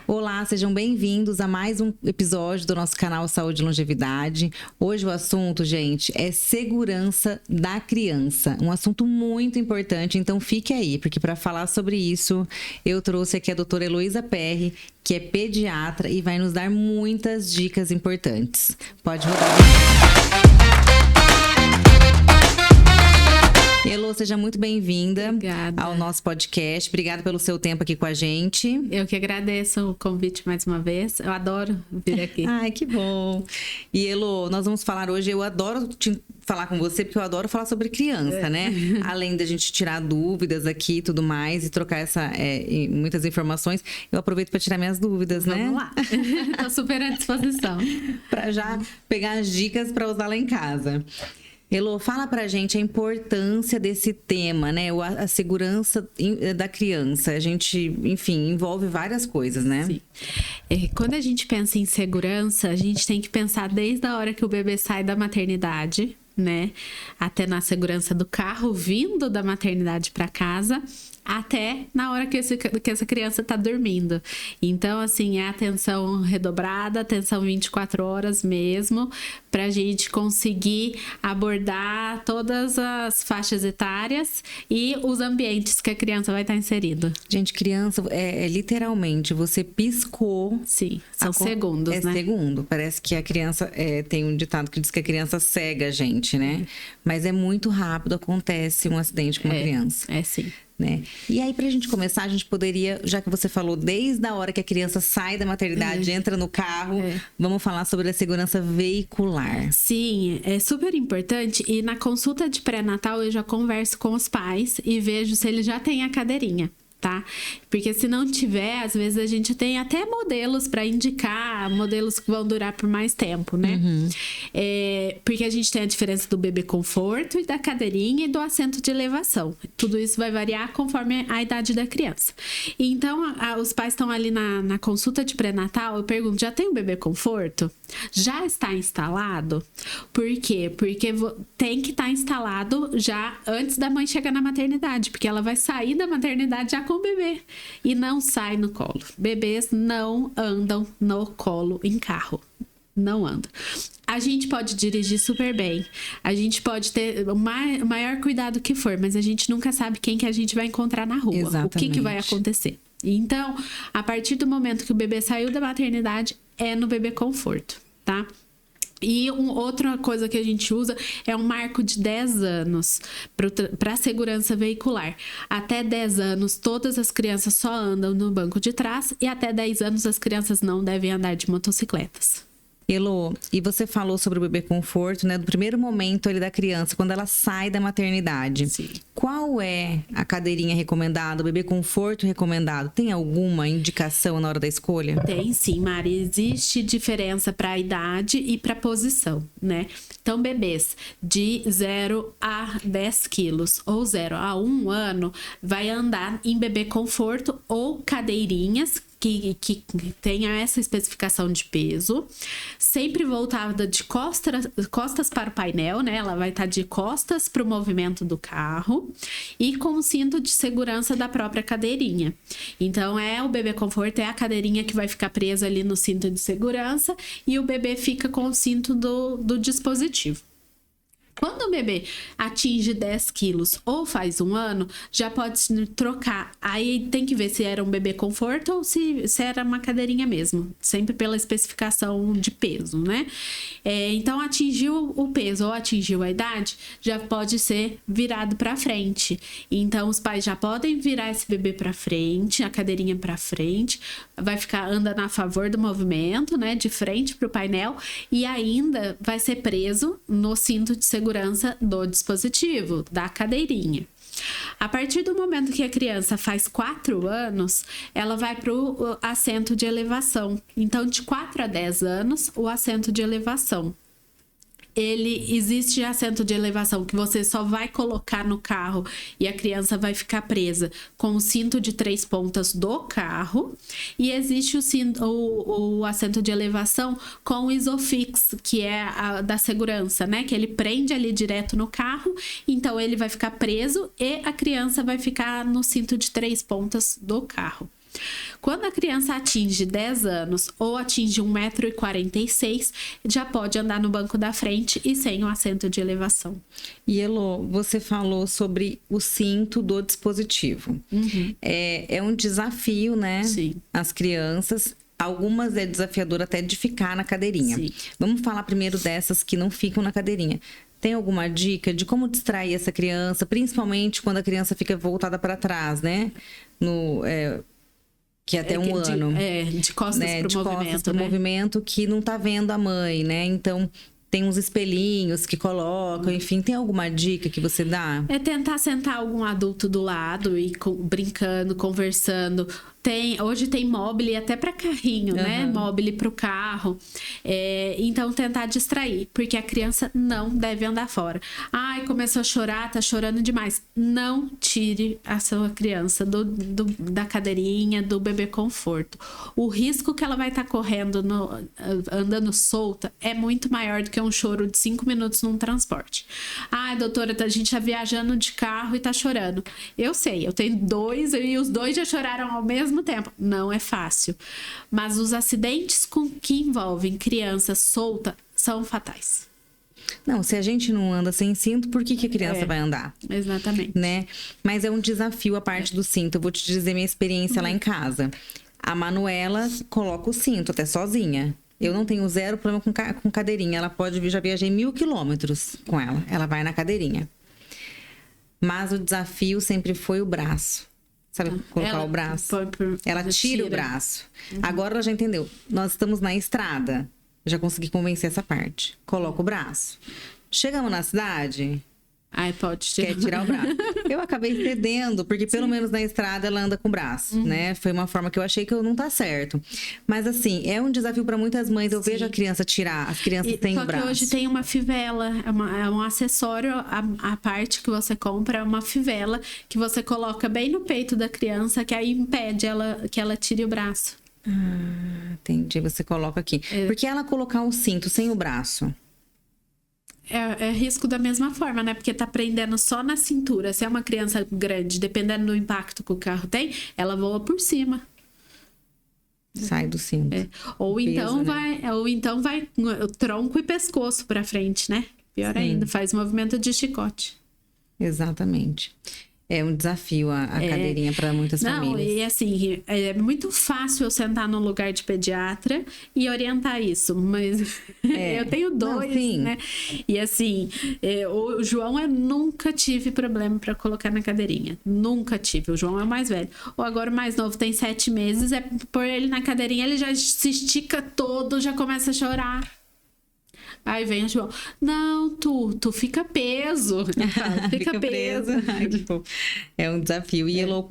Olá, sejam bem-vindos a mais um episódio do nosso canal Saúde e Longevidade. Hoje o assunto, gente, é segurança da criança. Um assunto muito importante, então fique aí, porque para falar sobre isso, eu trouxe aqui a doutora Heloísa Perry, que é pediatra e vai nos dar muitas dicas importantes. Pode rodar. Elo, seja muito bem-vinda ao nosso podcast. Obrigada pelo seu tempo aqui com a gente. Eu que agradeço o convite mais uma vez. Eu adoro vir aqui. Ai, que bom. E Elo, nós vamos falar hoje, eu adoro falar com você, porque eu adoro falar sobre criança, né? Além da gente tirar dúvidas aqui e tudo mais, e trocar muitas informações, eu aproveito para tirar minhas dúvidas, né? Vamos lá. Estou super à disposição. Para já pegar as dicas para usar lá em casa. Elo, fala pra gente a importância desse tema, né? A segurança da criança. A gente, enfim, envolve várias coisas, né? Sim. Quando a gente pensa em segurança, a gente tem que pensar desde a hora que o bebê sai da maternidade, né? Até na segurança do carro, vindo da maternidade para casa, até na hora que essa criança tá dormindo. Então, assim, é atenção redobrada, atenção 24 horas mesmo, pra gente conseguir abordar todas as faixas etárias e os ambientes que a criança vai estar inserida. Gente, criança, literalmente, você piscou... Sim, são segundos, né? É segundo. Parece que a criança... tem um ditado que diz que a criança cega a gente, né? Mas é muito rápido, acontece um acidente com uma criança. Sim. Né? E aí, pra gente começar, a gente poderia, já que você falou, desde a hora que a criança sai da maternidade, entra no carro, vamos falar sobre a segurança veicular. Sim, é super importante. E na consulta de pré-natal, eu já converso com os pais e vejo se eles já têm a cadeirinha. Tá? Porque se não tiver, às vezes a gente tem até modelos para indicar, modelos que vão durar por mais tempo, né? Porque a gente tem a diferença do bebê conforto e da cadeirinha e do assento de elevação. Tudo isso vai variar conforme a idade da criança. Então, os pais estão ali na consulta de pré-natal, eu pergunto, já tem o bebê conforto? Já está instalado? Por quê? Porque tem que estar instalado já antes da mãe chegar na maternidade, porque ela vai sair da maternidade já com o bebê e não sai no colo. Bebês não andam no colo em carro. Não andam. A gente pode dirigir super bem. A gente pode ter o maior cuidado que for, mas a gente nunca sabe quem que a gente vai encontrar na rua. Exatamente. O que vai acontecer. Então, a partir do momento que o bebê saiu da maternidade, é no bebê conforto, tá? E outra coisa que a gente usa é um marco de 10 anos para a segurança veicular. Até 10 anos, todas as crianças só andam no banco de trás e até 10 anos as crianças não devem andar de motocicletas. Elo, e você falou sobre o bebê conforto, né? Do primeiro momento ali da criança, quando ela sai da maternidade. Sim. Qual é a cadeirinha recomendada, o bebê conforto recomendado? Tem alguma indicação na hora da escolha? Tem sim, Mari. Existe diferença para a idade e para a posição, né? Então, bebês de 0 a 10 quilos ou 0 a 1 ano vai andar em bebê conforto ou cadeirinhas que tenha essa especificação de peso, sempre voltada de costas para o painel, né? Ela vai estar de costas para o movimento do carro e com o cinto de segurança da própria cadeirinha. Então, o bebê conforto é a cadeirinha que vai ficar presa ali no cinto de segurança e o bebê fica com o cinto do dispositivo. Quando o bebê atinge 10 quilos ou faz 1 ano, já pode trocar. Aí tem que ver se era um bebê conforto ou se era uma cadeirinha mesmo. Sempre pela especificação de peso, né? Então, atingiu o peso ou atingiu a idade, já pode ser virado para frente. Então, os pais já podem virar esse bebê para frente, a cadeirinha para frente. Vai ficar andando a favor do movimento, né? De frente para o painel. E ainda vai ser preso no cinto de segurança do dispositivo, da cadeirinha. A partir do momento que a criança faz 4 anos, ela vai para o assento de elevação. Então, de 4 a 10 anos, o assento de elevação. Existe assento de elevação que você só vai colocar no carro e a criança vai ficar presa com o cinto de 3 pontas do carro, e existe o assento de elevação com o Isofix, que é da segurança, né? Que ele prende ali direto no carro, então ele vai ficar preso e a criança vai ficar no cinto de 3 pontas do carro. Quando a criança atinge 10 anos ou atinge 1,46 m, já pode andar no banco da frente e sem o assento de elevação. E Elô, você falou sobre o cinto do dispositivo. É um desafio, né? Sim. As crianças, algumas é desafiador até de ficar na cadeirinha. Sim. Vamos falar primeiro dessas que não ficam na cadeirinha. Tem alguma dica de como distrair essa criança, principalmente quando a criança fica voltada para trás, né? Que é até um ano. De costas né? pro De movimento, costas pro né? movimento, que não tá vendo a mãe, né? Então, tem uns espelhinhos que colocam, enfim. Tem alguma dica que você dá? É tentar sentar algum adulto do lado e brincando, conversando. Hoje tem mobile até para carrinho, né? Mobile para o carro. Então, tentar distrair, porque a criança não deve andar fora. Ai, começou a chorar, tá chorando demais. Não tire a sua criança da cadeirinha, do bebê conforto. O risco que ela vai estar correndo andando solta é muito maior do que um choro de 5 minutos num transporte. Ai, doutora, a gente tá viajando de carro e tá chorando. Eu sei, eu tenho 2 e os 2 já choraram ao mesmo tempo. Não é fácil. Mas os acidentes que envolvem criança solta são fatais. Não, se a gente não anda sem cinto, por que a criança vai andar? Exatamente. Né? Mas é um desafio a parte do cinto. Eu vou te dizer minha experiência lá em casa. A Manuela coloca o cinto até sozinha. Eu não tenho zero problema com cadeirinha. Ela pode já viajei 1.000 quilômetros com ela. Ela vai na cadeirinha. Mas o desafio sempre foi o braço. Sabe, colocar o braço. Ela tira o braço. Agora ela já entendeu. Nós estamos na estrada. Já consegui convencer essa parte. Coloca o braço. Chegamos na cidade. Ai, pode tirar. Quer tirar o braço. Eu acabei cedendo, porque pelo menos na estrada ela anda com o braço, né? Foi uma forma que eu achei que não tá certo. Mas assim, é um desafio para muitas mães. Eu vejo a criança tirar, as crianças têm o braço. Só que hoje tem uma fivela, é um acessório, a parte que você compra é uma fivela que você coloca bem no peito da criança, que aí impede que ela tire o braço. Entendi, você coloca aqui. Porque ela colocar o cinto sem o braço... É risco da mesma forma, né? Porque tá prendendo só na cintura. Se é uma criança grande, dependendo do impacto que o carro tem, ela voa por cima. Sai do cinto. Ou então vai tronco e pescoço pra frente, né? Pior ainda, faz movimento de chicote. Exatamente. É um desafio a cadeirinha para muitas famílias. E assim, é muito fácil eu sentar no lugar de pediatra e orientar isso, mas eu tenho 2, né? E assim, o João eu nunca tive problema para colocar na cadeirinha. Nunca tive. O João é o mais velho. Ou agora o mais novo tem 7 meses, pôr ele na cadeirinha, ele já se estica todo, já começa a chorar. Aí vem o João, não, tu fica preso. Fica preso. Ai, tipo, é um desafio. E Elô,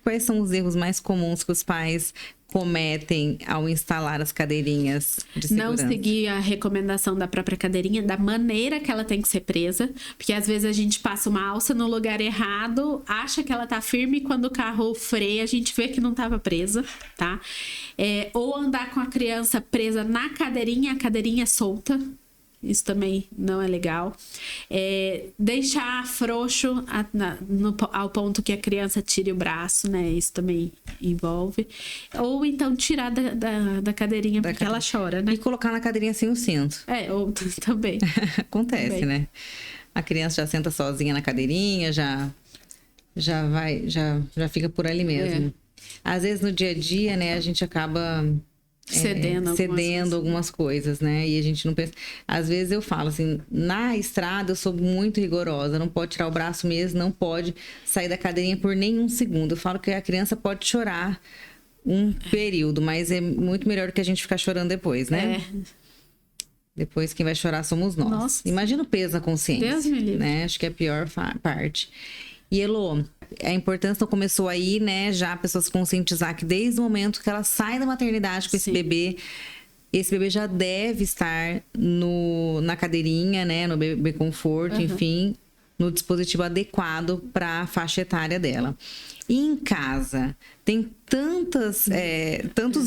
quais são os erros mais comuns que os pais cometem ao instalar as cadeirinhas de segurança? Não seguir a recomendação da própria cadeirinha, da maneira que ela tem que ser presa, porque às vezes a gente passa uma alça no lugar errado, acha que ela tá firme e quando o carro freia, a gente vê que não tava presa, tá? Ou andar com a criança presa na cadeirinha, a cadeirinha solta. Isso também não é legal. Deixar frouxo ao ponto que a criança tire o braço, né? Isso também envolve. Ou então tirar da cadeirinha porque ela chora, né? E colocar na cadeirinha sem o cinto. Ou também. Acontece, também. Né? A criança já senta sozinha na cadeirinha, já fica por ali mesmo. Às vezes no dia a dia, né, a gente acaba... cedendo algumas coisas, né? E a gente não pensa... Às vezes eu falo assim, na estrada eu sou muito rigorosa, não pode tirar o braço mesmo, não pode sair da cadeirinha por nenhum segundo. Eu falo que a criança pode chorar um período, mas é muito melhor do que a gente ficar chorando depois, né? Depois quem vai chorar somos nós. Nossa. Imagina o peso na consciência. Deus me livre. Né? Acho que é a pior parte. E Elô, a importância não começou aí, né? Já a pessoa se conscientizar que desde o momento que ela sai da maternidade com esse bebê já deve estar na cadeirinha, né? No bebê conforto, enfim, no dispositivo adequado para a faixa etária dela. E em casa, tem tantos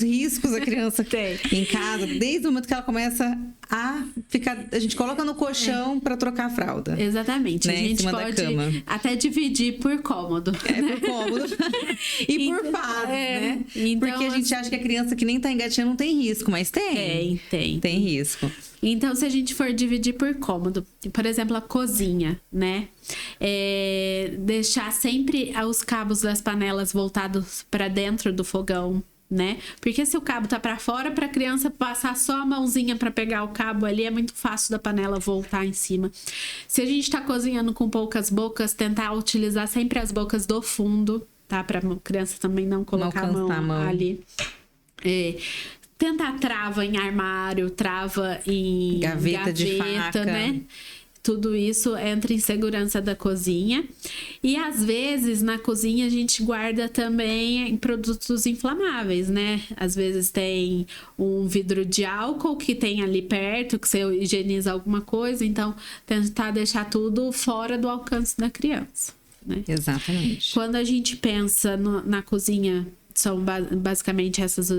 riscos a criança Tem. em casa, desde o momento que ela começa a ficar... A gente coloca no colchão para trocar a fralda. Exatamente. Né? A Em gente cima da pode cama. até dividir por cômodo. Por cômodo. E por fases, né? Então, Porque a gente acha que a criança que nem tá engatinhando não tem risco, mas tem. Tem risco. Então, se a gente for dividir por cômodo, por exemplo, a cozinha, né? Deixar sempre os cabos das panelas voltados para dentro do fogão, né? Porque se o cabo tá para fora, para a criança passar só a mãozinha para pegar o cabo ali, é muito fácil da panela voltar em cima. Se a gente tá cozinhando com poucas bocas, tentar utilizar sempre as bocas do fundo, tá? Para a criança também não colocar a mão ali. Tentar trava em armário, trava em gaveta de faca, né? Tudo isso entra em segurança da cozinha. E às vezes na cozinha a gente guarda também produtos inflamáveis, né? Às vezes tem um vidro de álcool que tem ali perto, que você higieniza alguma coisa. Então, tentar deixar tudo fora do alcance da criança, né? Exatamente. Quando a gente pensa na cozinha, são basicamente essas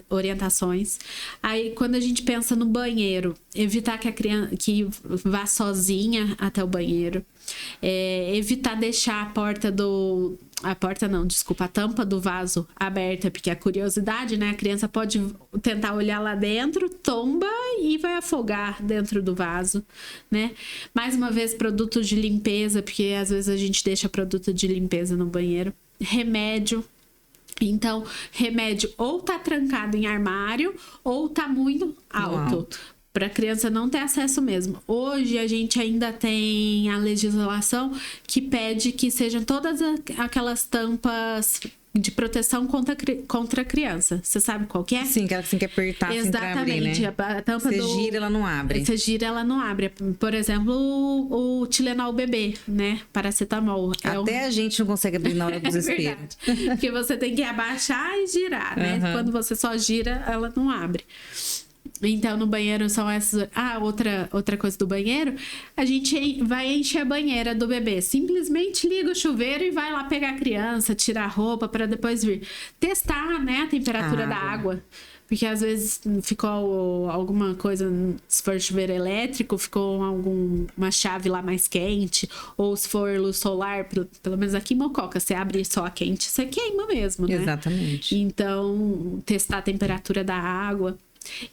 orientações. Aí, quando a gente pensa no banheiro, evitar que a criança vá sozinha até o banheiro. Evitar deixar a tampa do vaso aberta, porque a curiosidade, né? A criança pode tentar olhar lá dentro, tomba e vai afogar dentro do vaso, né? Mais uma vez, produtos de limpeza, porque às vezes a gente deixa produto de limpeza no banheiro. Remédio. Então, remédio ou tá trancado em armário ou tá muito alto. Para a criança não ter acesso mesmo. Hoje a gente ainda tem a legislação que pede que sejam todas aquelas tampas de proteção contra a criança. Você sabe qual que é? Sim, aquela que você tem que apertar. Exatamente. Assim, pra abrir, né? A tampa você gira, ela não abre. Você gira, ela não abre. Por exemplo, o Tilenol bebê, né? Paracetamol. Até a gente não consegue abrir na hora do desespero. Porque você tem que abaixar e girar, né? Quando você só gira, ela não abre. Então, no banheiro são essas... outra coisa do banheiro, a gente vai encher a banheira do bebê. Simplesmente liga o chuveiro e vai lá pegar a criança, tirar a roupa para depois vir. Testar, né, a temperatura da água. Porque às vezes ficou alguma coisa, se for chuveiro elétrico, ficou uma chave lá mais quente. Ou se for luz solar, pelo menos aqui em Mococa, você abre só a quente, você queima mesmo, né? Exatamente. Então, testar a temperatura da água.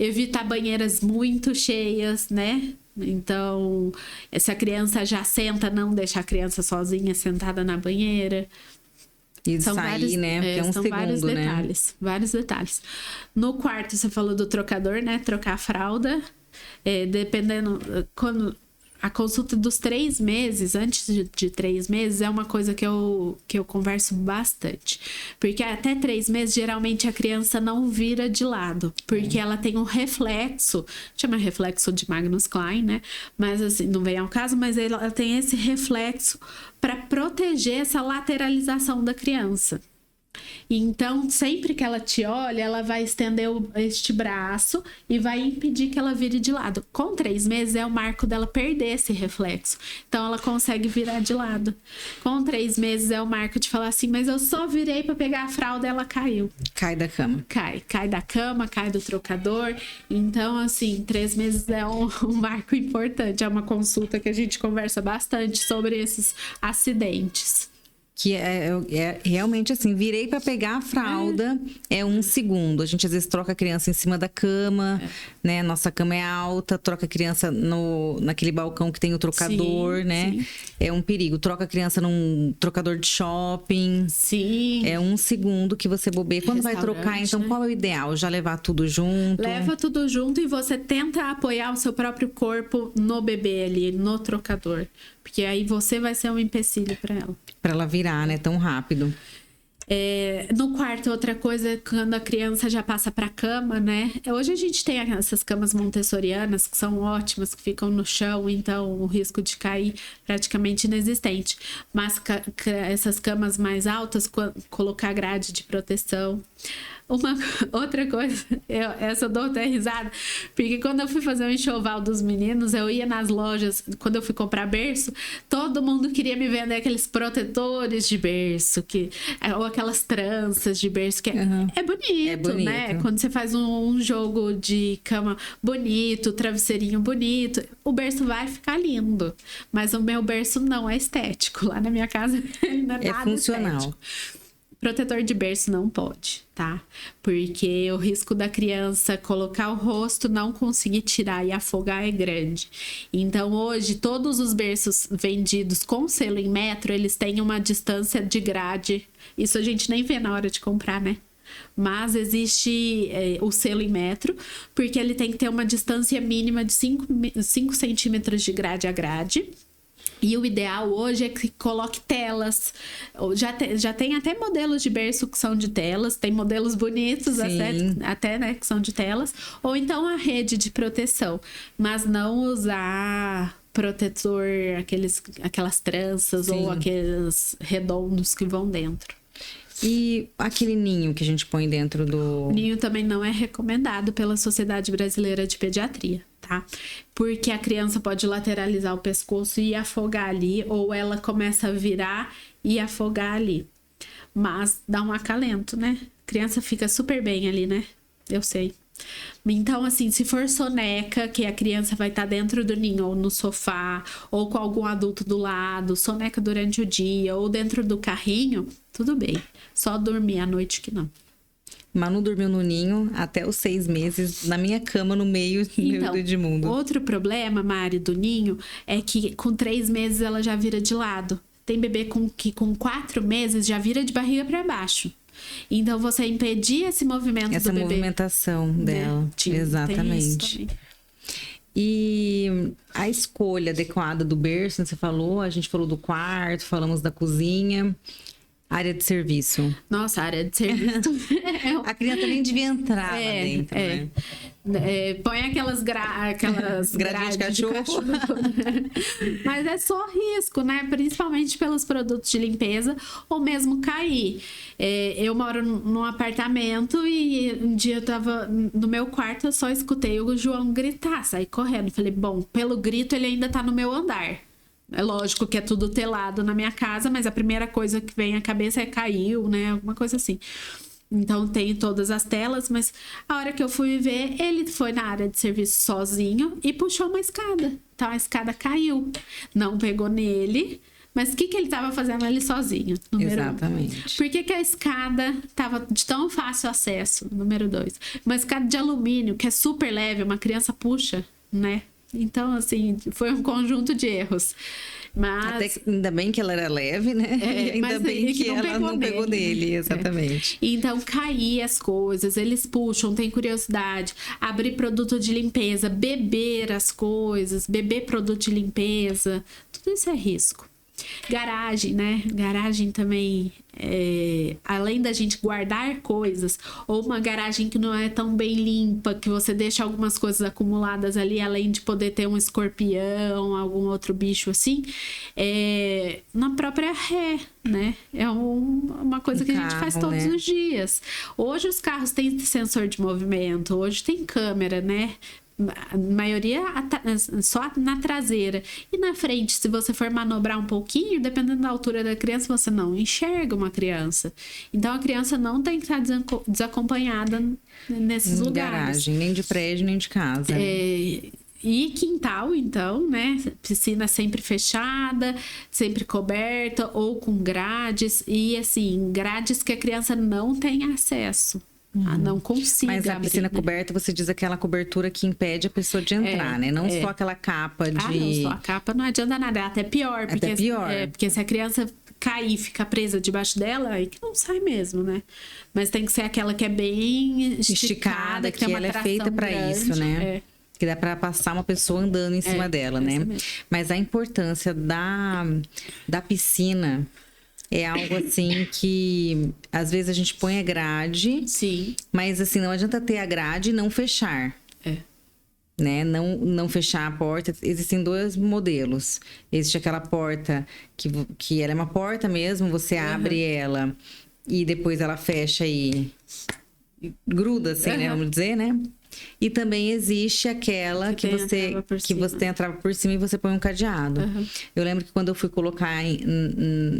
Evitar banheiras muito cheias, né? Então, se a criança já senta, não deixar a criança sozinha sentada na banheira. E são sair, vários, né? Porque é um são segundo, vários né? detalhes, vários detalhes. No quarto, você falou do trocador, né? Trocar a fralda. Dependendo... A consulta dos 3 meses, antes de 3 meses, é uma coisa que eu converso bastante. Porque até 3 meses, geralmente, a criança não vira de lado. Porque ela tem um reflexo, chama reflexo de Magnus Klein, né? Mas assim, não vem ao caso, mas ela tem esse reflexo para proteger essa lateralização da criança. Então, sempre que ela te olha, ela vai estender este braço e vai impedir que ela vire de lado. Com 3 meses é o marco dela perder esse reflexo. Então, ela consegue virar de lado. Com 3 meses é o marco de falar assim, mas eu só virei para pegar a fralda e ela caiu. Cai da cama. Cai da cama, cai do trocador. Então, assim, 3 meses é um marco importante. É uma consulta que a gente conversa bastante sobre esses acidentes. Que é realmente assim, virei para pegar a fralda, é 1 segundo. A gente às vezes troca a criança em cima da cama, né? Nossa cama é alta, troca a criança naquele balcão que tem o trocador, né? Sim. É um perigo. Troca a criança num trocador de shopping. Sim. É 1 segundo que você bobeia. Quando vai trocar, então, qual é o ideal? Já levar tudo junto? Leva tudo junto e você tenta apoiar o seu próprio corpo no bebê ali, no trocador. Porque aí você vai ser um empecilho para ela. Para ela virar, né? Tão rápido. No quarto, outra coisa, quando a criança já passa para a cama, né? Hoje a gente tem essas camas montessorianas que são ótimas, que ficam no chão, então o risco de cair praticamente inexistente. Mas essas camas mais altas, colocar grade de proteção. Uma outra coisa, essa eu dou até risada, porque quando eu fui fazer o enxoval dos meninos, eu ia nas lojas, quando eu fui comprar berço, todo mundo queria me vender aqueles protetores de berço, ou aquelas tranças de berço, que é bonito, né? Quando você faz um jogo de cama bonito, travesseirinho bonito, o berço vai ficar lindo. Mas o meu berço não é estético. Lá na minha casa não é nada funcional. Estético. Protetor de berço não pode, tá? Porque o risco da criança colocar o rosto, não conseguir tirar e afogar é grande. Então, hoje, todos os berços vendidos com selo em metro, eles têm uma distância de grade. Isso a gente nem vê na hora de comprar, né? Mas existe o selo em metro, porque ele tem que ter uma distância mínima de 5 centímetros de grade a grade. E o ideal hoje é que coloque telas. Já tem até modelos de berço que são de telas. Tem modelos bonitos até, né, que são de telas. Ou então a rede de proteção. Mas não usar protetor, aquelas tranças ou aqueles redondos que vão dentro. E aquele ninho que a gente põe dentro do... Ninho também não é recomendado pela Sociedade Brasileira de Pediatria, tá? Porque a criança pode lateralizar o pescoço e afogar ali, ou ela começa a virar e afogar ali. Mas dá um acalento, né? A criança fica super bem ali, né? Eu sei. Então, assim, se for soneca, que a criança vai estar dentro do ninho, ou no sofá, ou com algum adulto do lado, soneca durante o dia, ou dentro do carrinho, tudo bem. Só dormir à noite que não. Manu dormiu no ninho até os 6 meses, na minha cama, no meio do Edmundo. Outro problema, Mari, do ninho, é que com 3 meses ela já vira de lado. Tem bebê que com 4 meses já vira de barriga para baixo. Então, você impedir esse movimento do bebê. Essa movimentação dela. Né? Exatamente. E a escolha adequada do berço, você falou, a gente falou do quarto, falamos da cozinha. Área de serviço. Nossa, área de serviço. A criança nem devia entrar lá dentro, né? Põe aquelas grades de cachorro. Mas é só risco, né? Principalmente pelos produtos de limpeza ou mesmo cair. Eu moro num apartamento e um dia eu tava no meu quarto, eu só escutei o João gritar, saí correndo. Falei, bom, pelo grito ele ainda tá no meu andar. É lógico que é tudo telado na minha casa, mas a primeira coisa que vem à cabeça é caiu, né? Alguma coisa assim. Então, tem todas as telas, mas a hora que eu fui ver, ele foi na área de serviço sozinho e puxou uma escada. Então, a escada caiu. Não pegou nele, mas o que ele estava fazendo ali sozinho? Exatamente. 1. Por que a escada estava de tão fácil acesso? Número 2. Uma escada de alumínio, que é super leve, uma criança puxa, né? Então, assim, foi um conjunto de erros. Mas... ainda bem que ela era leve, né? E ainda bem que ela não pegou nele, exatamente. Então, cair as coisas, eles puxam, tem curiosidade, abrir produto de limpeza, beber as coisas, beber produto de limpeza, tudo isso é risco. Garagem, né? Garagem também, além da gente guardar coisas, ou uma garagem que não é tão bem limpa, que você deixa algumas coisas acumuladas ali, além de poder ter um escorpião, algum outro bicho assim, na própria ré, né? É uma coisa que a gente faz todos os dias. Hoje os carros têm sensor de movimento, hoje tem câmera, né? A maioria só na traseira. E na frente, se você for manobrar um pouquinho, dependendo da altura da criança, você não enxerga uma criança. Então, a criança não tem que estar desacompanhada nesses lugares. Garagem, nem de prédio, nem de casa. E quintal, então, né? Piscina sempre fechada, sempre coberta ou com grades. E, assim, grades que a criança não tem acesso. Não consiga. Mas a piscina coberta, você diz aquela cobertura que impede a pessoa de entrar, né? Não só aquela capa de... não, só a capa não adianta nada. É até pior. Porque se a criança cair e ficar presa debaixo dela, aí que não sai mesmo, né? Mas tem que ser aquela que é bem esticada, que tem uma ela é feita para isso, né? Que dá para passar uma pessoa andando em cima dela, né? Mesmo. Mas a importância da piscina... É algo assim que às vezes a gente põe a grade, sim, mas assim, não adianta ter a grade e não fechar. Né? Não fechar a porta. Existem 2 modelos. Existe aquela porta que ela é uma porta mesmo, você abre ela e depois ela fecha e gruda, assim, né? Vamos dizer, né? E também existe aquela que você tem a trava por cima e você põe um cadeado. Eu lembro que quando eu fui colocar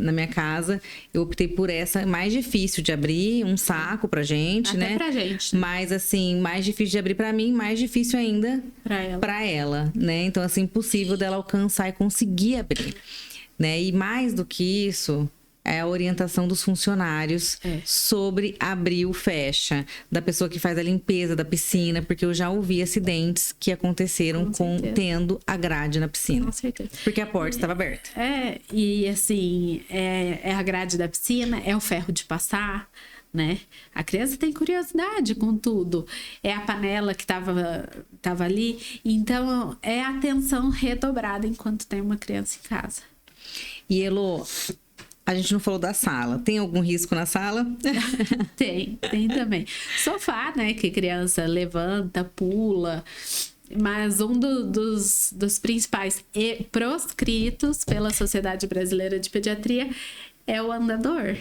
na minha casa, eu optei por essa mais difícil de abrir, um saco pra gente, Até né? pra gente. Mas assim, mais difícil de abrir pra mim, mais difícil ainda pra ela, né? Então assim, impossível dela alcançar e conseguir abrir, né? E mais do que isso, é a orientação dos funcionários sobre abrir o fecha, da pessoa que faz a limpeza da piscina, porque eu já ouvi acidentes que aconteceram tendo a grade na piscina. Com certeza. Porque a porta estava aberta. E assim, é a grade da piscina, é o ferro de passar, né? A criança tem curiosidade com tudo. É a panela que tava ali. Então, é atenção redobrada enquanto tem uma criança em casa. E Elô, a gente não falou da sala. Tem algum risco na sala? Tem também. Sofá, né? Que criança levanta, pula. Mas um dos principais e proscritos pela Sociedade Brasileira de Pediatria é o andador.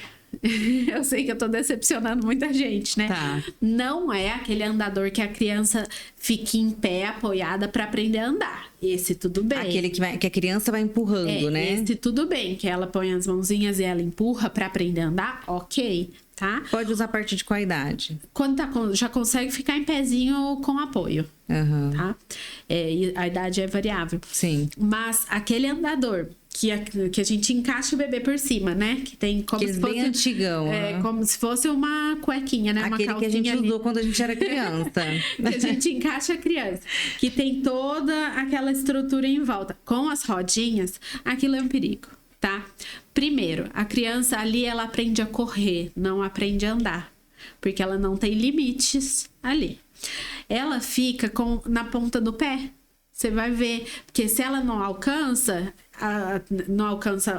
Eu sei que eu tô decepcionando muita gente, né? Tá. Não é aquele andador que a criança fique em pé, apoiada para aprender a andar. Esse tudo bem. Aquele que a criança vai empurrando, né? Esse tudo bem, que ela põe as mãozinhas e ela empurra para aprender a andar, ok, tá? Pode usar a partir de qual idade? Quando já consegue ficar em pezinho com apoio, tá? E a idade é variável. Sim. Mas aquele andador que a gente encaixa o bebê por cima, né? Que tem como se fosse... bem antigão. Como se fosse uma cuequinha, né? Aquele uma que a gente ali, usou quando a gente era criança. que a gente encaixa a criança. Que tem toda aquela estrutura em volta. Com as rodinhas, aquilo é um perigo, tá? Primeiro, a criança ali, ela aprende a correr, não aprende a andar. Porque ela não tem limites ali. Ela fica na ponta do pé. Você vai ver, porque se ela não alcança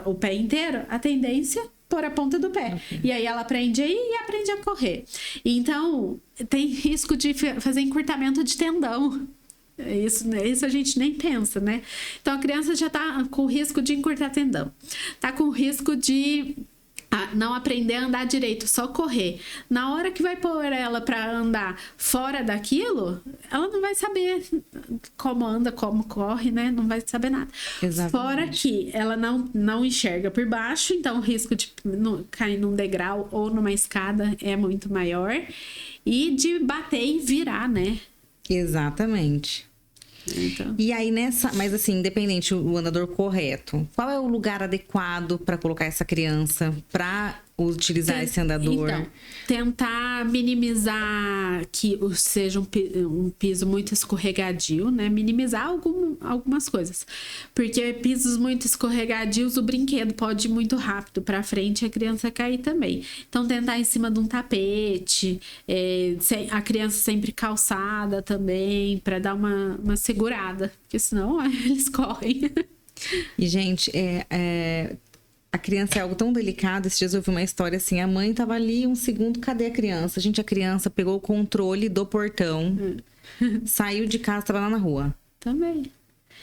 o pé inteiro, a tendência é pôr a ponta do pé. E aí ela aprende a ir e aprende a correr. Então, tem risco de fazer encurtamento de tendão. Isso a gente nem pensa, né? Então, a criança já tá com risco de encurtar tendão. Tá com risco de não aprender a andar direito, só correr. Na hora que vai pôr ela para andar fora daquilo, ela não vai saber como anda, como corre, né? Não vai saber nada. Exatamente. Fora que ela não enxerga por baixo, então o risco de cair num degrau ou numa escada é muito maior. E de bater e virar, né? Exatamente. Então. E aí mas assim, independente o andador correto, qual é o lugar adequado para colocar essa criança para utilizar esse andador? Então, tentar minimizar que seja um piso muito escorregadio, né? Minimizar algumas coisas. Porque pisos muito escorregadios, o brinquedo pode ir muito rápido para frente e a criança cair também. Então, tentar em cima de um tapete, a criança sempre calçada também, para dar uma segurada, porque senão eles correm. E, gente, a criança é algo tão delicado. Esses dias eu ouvi uma história assim, a mãe tava ali, um segundo, cadê a criança? Gente, a criança pegou o controle do portão, saiu de casa, tava lá na rua. Também.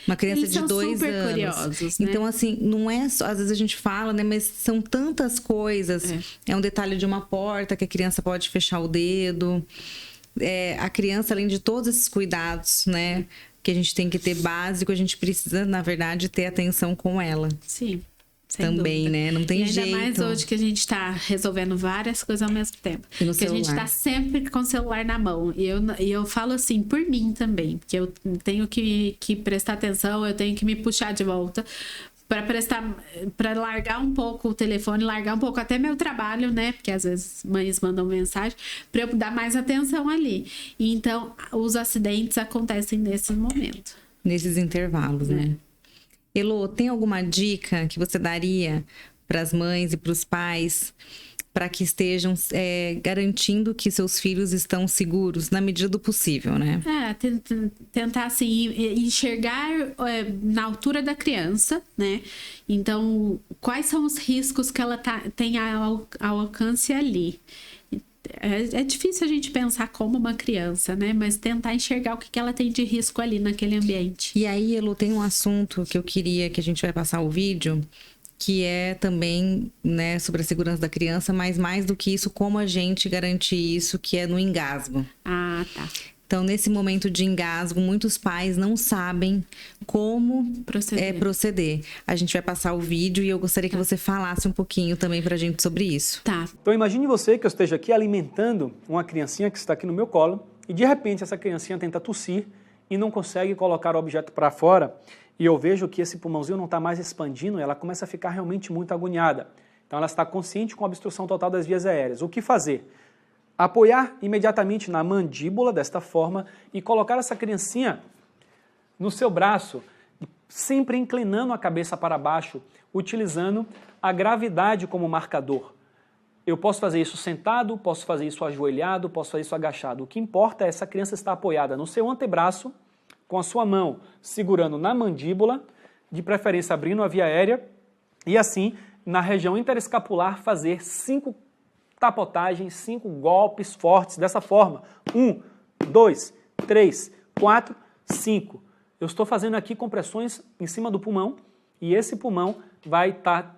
Uma criança Eles de 2 anos. Super curiosos, né? Então, assim, não é só... Às vezes a gente fala, né? Mas são tantas coisas. É um detalhe de uma porta que a criança pode fechar o dedo. A criança, além de todos esses cuidados, né? Que a gente tem que ter básico, a gente precisa, na verdade, ter atenção com ela. Sim. Também, dúvida. né? Não tem jeito. Ainda mais hoje que a gente tá resolvendo várias coisas ao mesmo tempo. E no que celular. A gente tá sempre com o celular na mão. E eu falo assim, por mim também. Porque eu tenho que prestar atenção, eu tenho que me puxar de volta. Para largar um pouco o telefone, largar um pouco até meu trabalho, né? Porque às vezes mães mandam mensagem, para eu dar mais atenção ali. E então, os acidentes acontecem nesse momento. Nesses intervalos, né? Elô, tem alguma dica que você daria para as mães e para os pais para que estejam garantindo que seus filhos estão seguros na medida do possível, né? Tentar, assim, enxergar na altura da criança, né? Então, quais são os riscos que ela tem ao alcance ali? É difícil a gente pensar como uma criança, né? Mas tentar enxergar o que ela tem de risco ali naquele ambiente. E aí, Elô, tem um assunto que eu queria que a gente vai passar o vídeo, que é também, né, sobre a segurança da criança, mas mais do que isso, como a gente garante isso, que é no engasgo. Ah, tá. Então, nesse momento de engasgo, muitos pais não sabem como proceder. A gente vai passar o vídeo e eu gostaria que você falasse um pouquinho também pra gente sobre isso. Tá. Então, imagine você que eu esteja aqui alimentando uma criancinha que está aqui no meu colo e, de repente, essa criancinha tenta tossir e não consegue colocar o objeto para fora e eu vejo que esse pulmãozinho não está mais expandindo e ela começa a ficar realmente muito agoniada. Então, ela está consciente com a obstrução total das vias aéreas. O que fazer? Apoiar imediatamente na mandíbula desta forma e colocar essa criancinha no seu braço, sempre inclinando a cabeça para baixo, utilizando a gravidade como marcador. Eu posso fazer isso sentado, posso fazer isso ajoelhado, posso fazer isso agachado. O que importa é essa criança estar apoiada no seu antebraço, com a sua mão segurando na mandíbula, de preferência abrindo a via aérea, e assim, na região interescapular, fazer 5 tapotagens, 5 golpes fortes dessa forma. 1, 2, 3, 4, 5. Eu estou fazendo aqui compressões em cima do pulmão e esse pulmão vai estar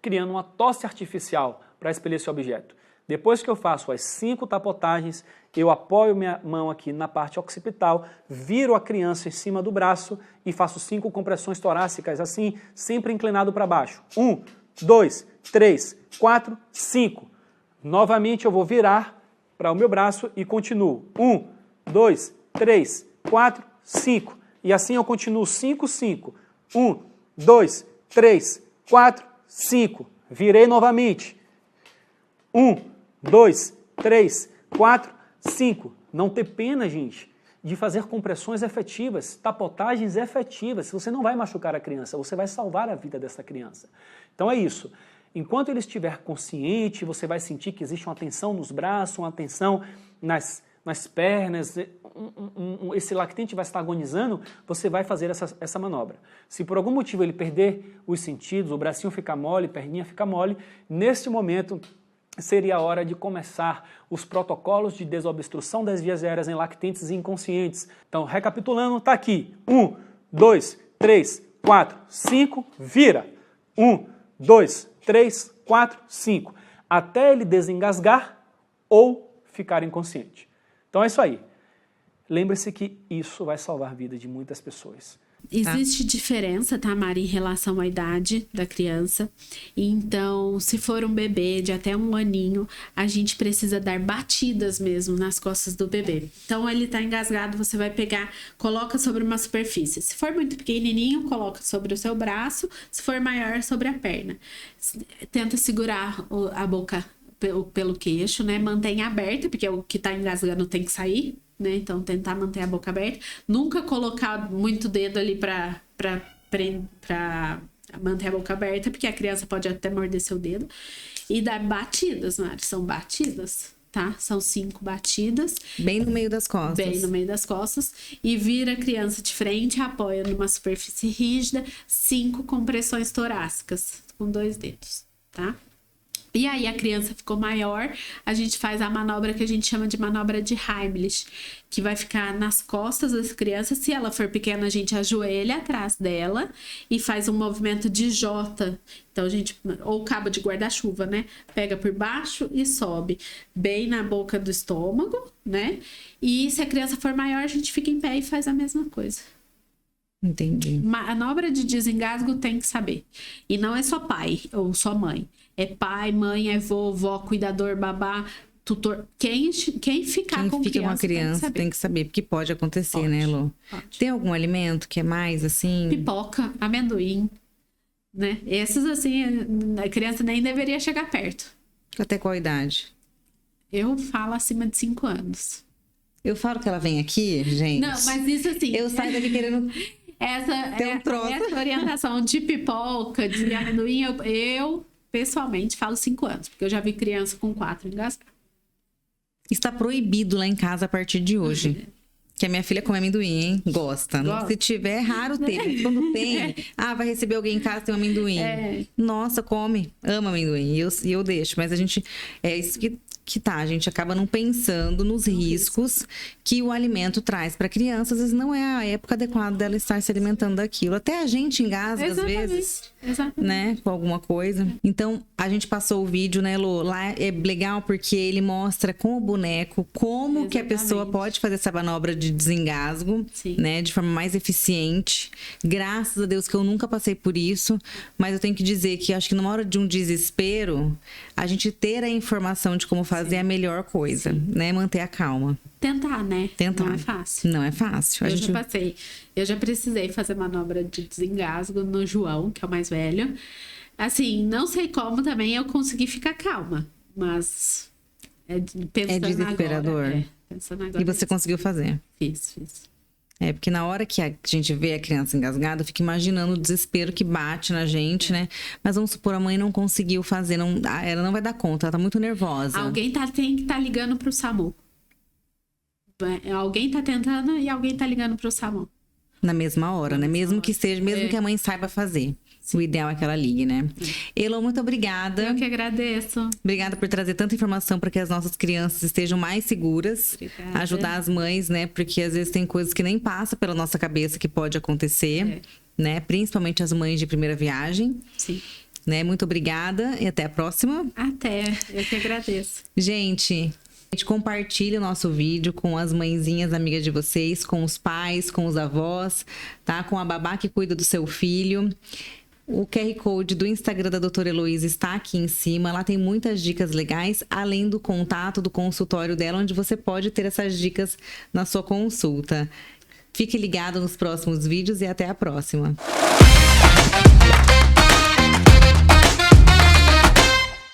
criando uma tosse artificial para expelir esse objeto. Depois que eu faço as 5 tapotagens, eu apoio minha mão aqui na parte occipital, viro a criança em cima do braço e faço 5 compressões torácicas assim, sempre inclinado para baixo. 1, 2, 3, 4, 5. Novamente eu vou virar para o meu braço e continuo. 1, 2, 3, 4, 5. E assim eu continuo 5, 5. 1, 2, 3, 4, 5. Virei novamente. 1, 2, 3, 4, 5. Não ter pena, gente, de fazer compressões efetivas, tapotagens efetivas. Você não vai machucar a criança, você vai salvar a vida dessa criança. Então é isso. Enquanto ele estiver consciente, você vai sentir que existe uma tensão nos braços, uma tensão nas pernas, esse lactente vai estar agonizando, você vai fazer essa manobra. Se por algum motivo ele perder os sentidos, o bracinho fica mole, a perninha fica mole, neste momento seria a hora de começar os protocolos de desobstrução das vias aéreas em lactentes inconscientes. Então, recapitulando, está aqui. 1, 2, 3, 4, 5, vira. 1, 2, 3, 4, 5. Até ele desengasgar ou ficar inconsciente. Então é isso aí. Lembre-se que isso vai salvar a vida de muitas pessoas. Existe diferença, tá, Mari, em relação à idade da criança. Então, se for um bebê de até 1 aninho, a gente precisa dar batidas mesmo nas costas do bebê. Então, ele tá engasgado, você vai pegar, coloca sobre uma superfície. Se for muito pequenininho, coloca sobre o seu braço. Se for maior, sobre a perna. Tenta segurar a boca pelo queixo, né? Mantenha aberta, porque o que tá engasgando tem que sair. Né? Então, tentar manter a boca aberta. Nunca colocar muito dedo ali pra manter a boca aberta, porque a criança pode até morder seu dedo. E dar batidas, Mari. São batidas, tá? São 5 batidas. Bem no meio das costas. Bem no meio das costas. E vira a criança de frente, apoia numa superfície rígida. 5 compressões torácicas com 2 dedos, tá? E aí a criança ficou maior, a gente faz a manobra que a gente chama de manobra de Heimlich, que vai ficar nas costas das crianças. Se ela for pequena, a gente ajoelha atrás dela e faz um movimento de J. Então a gente, ou cabo de guarda-chuva, né? Pega por baixo e sobe bem na boca do estômago, né? E se a criança for maior, a gente fica em pé e faz a mesma coisa. Entendi. Manobra de desengasgo tem que saber. E não é só pai ou só mãe. É pai, mãe, é vovó, cuidador, babá, tutor. Quem ficar com uma criança tem que saber, porque pode acontecer, pode, né, Lu? Pode. Tem algum alimento que é mais assim? Pipoca, amendoim, né? Esses assim, a criança nem deveria chegar perto. Até qual idade? Eu falo acima de 5 anos. Eu falo que ela vem aqui, gente. Não, mas isso assim. Eu saio daqui querendo. Essa orientação de pipoca, de amendoim, eu pessoalmente falo 5 anos, porque eu já vi criança com 4 engasgar. Está proibido lá em casa a partir de hoje. Que a minha filha come amendoim, hein? Gosta. Gosta. Se tiver, é raro ter. Mas quando tem, vai receber alguém em casa, tem um amendoim. Nossa, come. Ama amendoim. E eu deixo. Mas a gente... É isso que tá, a gente acaba não pensando nos riscos que o alimento traz para a criança. Às vezes não é a época adequada dela estar se alimentando daquilo. Até a gente engasga às vezes, né, com alguma coisa. Então, a gente passou o vídeo, né, Lô? Lá é legal porque ele mostra com o boneco como que a pessoa pode fazer essa manobra de desengasgo, né, de forma mais eficiente. Graças a Deus que eu nunca passei por isso, mas eu tenho que dizer que acho que numa hora de um desespero, a gente ter a informação de como fazer é a melhor coisa, né? Manter a calma. Tentar, né? Tentar. Não é fácil. Não é fácil. Já passei. Eu já precisei fazer manobra de desengasgo no João, que é o mais velho. Assim, não sei como também eu consegui ficar calma, mas pensando desesperador. Agora, pensando agora. E você conseguiu fazer? Fiz. Porque na hora que a gente vê a criança engasgada, fica imaginando o desespero que bate na gente, né? Mas vamos supor, a mãe não conseguiu fazer, ela não vai dar conta, ela tá muito nervosa. Alguém tem que estar ligando pro SAMU. Alguém tá tentando e alguém tá ligando pro SAMU. Na mesma hora, né? Mesmo que seja, mesmo que a mãe saiba fazer. O ideal é que ela ligue, né? Elô, muito obrigada. Eu que agradeço. Obrigada por trazer tanta informação para que as nossas crianças estejam mais seguras. Obrigada. Ajudar as mães, né? Porque às vezes tem coisas que nem passa pela nossa cabeça que pode acontecer, né? Principalmente as mães de primeira viagem. Sim. Né? Muito obrigada e até a próxima. Até, eu que agradeço. Gente, compartilhe o nosso vídeo com as mãezinhas amigas de vocês, com os pais, com os avós, tá? Com a babá que cuida do seu filho. O QR Code do Instagram da doutora Heloísa está aqui em cima. Lá tem muitas dicas legais, além do contato do consultório dela, onde você pode ter essas dicas na sua consulta. Fique ligado nos próximos vídeos e até a próxima.